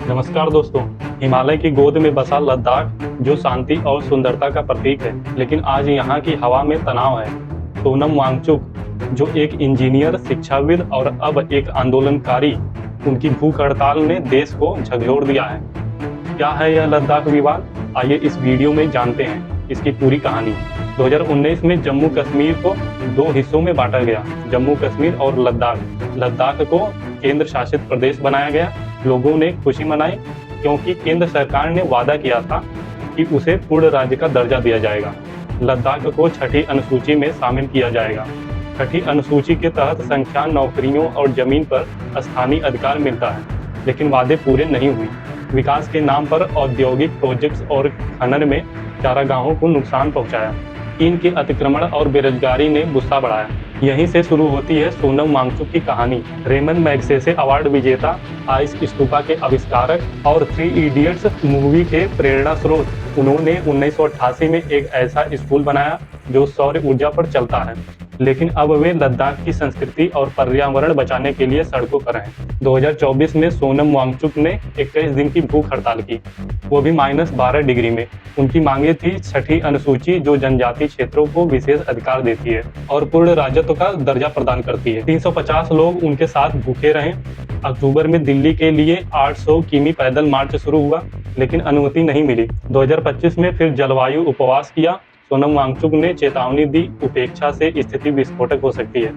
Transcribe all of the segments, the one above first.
नमस्कार दोस्तों। हिमालय की गोद में बसा लद्दाख जो शांति और सुंदरता का प्रतीक है, लेकिन आज यहाँ की हवा में तनाव है। सोनम वांगचुक, जो एक इंजीनियर, शिक्षाविद और अब एक आंदोलनकारी, उनकी भूख हड़ताल ने देश को झकझोर दिया है। क्या है यह लद्दाख विवाद? आइए इस वीडियो में जानते हैं इसकी पूरी कहानी। 2019 में जम्मू कश्मीर को दो हिस्सों में बांटा गया, जम्मू कश्मीर और लद्दाख। लद्दाख को केंद्र शासित प्रदेश बनाया गया। लोगों ने खुशी मनाई क्योंकि केंद्र सरकार ने वादा किया था कि उसे पूर्ण राज्य का दर्जा दिया जाएगा। लद्दाख को छठी अनुसूची में शामिल किया जाएगा। छठी अनुसूची के तहत संख्या, नौकरियों और जमीन पर स्थानीय अधिकार मिलता है, लेकिन वादे पूरे नहीं हुए। विकास के नाम पर औद्योगिक प्रोजेक्ट्स और खनन में चारागाहों को नुकसान पहुंचाया। चीन के अतिक्रमण और बेरोजगारी ने गुस्सा बढ़ाया। यहीं से शुरू होती है सोनम वांगचुक की कहानी। रेमन मैगसेसे अवार्ड विजेता, आइस स्तूपा के आविष्कारक और 3 इडियट्स मूवी के प्रेरणा स्रोत। उन्होंने 1988 में एक ऐसा स्कूल बनाया जो सौर ऊर्जा पर चलता है, लेकिन अब वे लद्दाख की संस्कृति और पर्यावरण बचाने के लिए सड़कों पर हैं। 2024 में सोनम वांगचुक ने 21 दिन की भूख हड़ताल की, वो भी -12 डिग्री में। उनकी मांगे थी छठी अनुसूची, जो जनजातीय क्षेत्रों को विशेष अधिकार देती है और पूर्ण राज्यत्व का दर्जा प्रदान करती है। 350 लोग उनके साथ भूखे रहे। अक्टूबर में दिल्ली के लिए 800 किमी पैदल मार्च शुरू हुआ, लेकिन अनुमति नहीं मिली। 2025 में फिर जलवायु उपवास किया। सोनम वांगचुक ने चेतावनी दी, उपेक्षा से स्थिति विस्फोटक हो सकती है।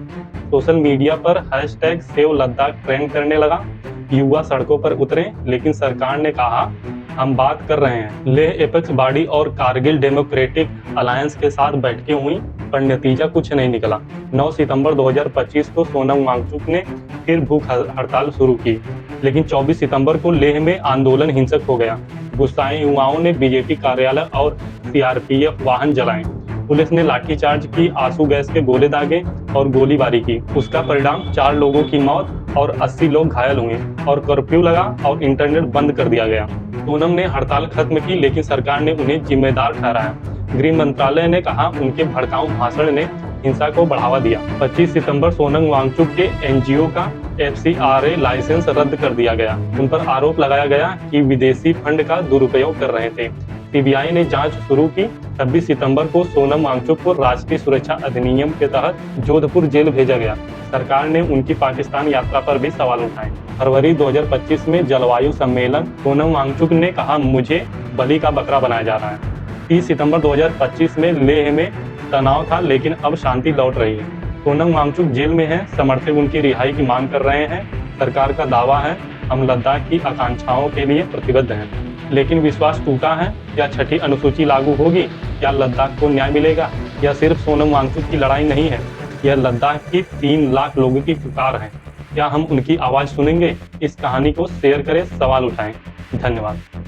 सोशल मीडिया पर #SaveLadakh ट्रेंड करने लगा। युवा सड़कों पर उतरे, लेकिन सरकार ने कहा हम बात कर रहे हैं। लेह एपेक्स बॉडी और कारगिल डेमोक्रेटिक अलायंस के साथ बैठकें हुई, पर नतीजा कुछ नहीं निकला। 9 सितंबर 2025 को सोनम वांगचुक ने फिर भूख हड़ताल शुरू की, लेकिन 24 सितंबर को लेह में आंदोलन हिंसक हो गया। गुस्साए युवाओं ने बीजेपी कार्यालय और सीआरपीएफ वाहन जलाए। पुलिस ने लाठीचार्ज की, आंसू गैस के गोले दागे और गोलीबारी की। उसका परिणाम 4 लोगों की मौत और 80 लोग घायल हुए और कर्फ्यू लगा और इंटरनेट बंद कर दिया गया। सोनम ने हड़ताल खत्म की, लेकिन सरकार ने उन्हें जिम्मेदार ठहराया। गृह मंत्रालय ने कहा उनके भड़काऊ भाषण ने हिंसा को बढ़ावा दिया। 25 सितंबर सोनम वांगचुक के एनजीओ का FCRA लाइसेंस रद्द कर दिया गया। उन पर आरोप लगाया गया कि विदेशी फंड का दुरुपयोग कर रहे थे। सीबीआई ने जांच शुरू की। 26 सितंबर को सोनम वांगचुक को राष्ट्रीय सुरक्षा अधिनियम के तहत जोधपुर जेल भेजा गया। सरकार ने उनकी पाकिस्तान यात्रा पर भी सवाल उठाए। फरवरी 2025 में जलवायु सम्मेलन, सोनम वांगचुक ने कहा मुझे बलि का बकरा बनाया जा रहा है। 30 सितंबर 2025 में लेह में तनाव था, लेकिन अब शांति लौट रही है। सोनम वांगचुक जेल में है, समर्थक उनकी रिहाई की मांग कर रहे हैं। सरकार का दावा है हम लद्दाख की आकांक्षाओं के लिए प्रतिबद्ध हैं, लेकिन विश्वास टूटा है। क्या छठी अनुसूची लागू होगी? क्या लद्दाख को न्याय मिलेगा? यह सिर्फ सोनम वांगचुक की लड़ाई नहीं है, यह लद्दाख की 3 लाख लोगों की पुकार है। क्या हम उनकी आवाज़ सुनेंगे? इस कहानी को शेयर करें, सवाल उठाएं। धन्यवाद।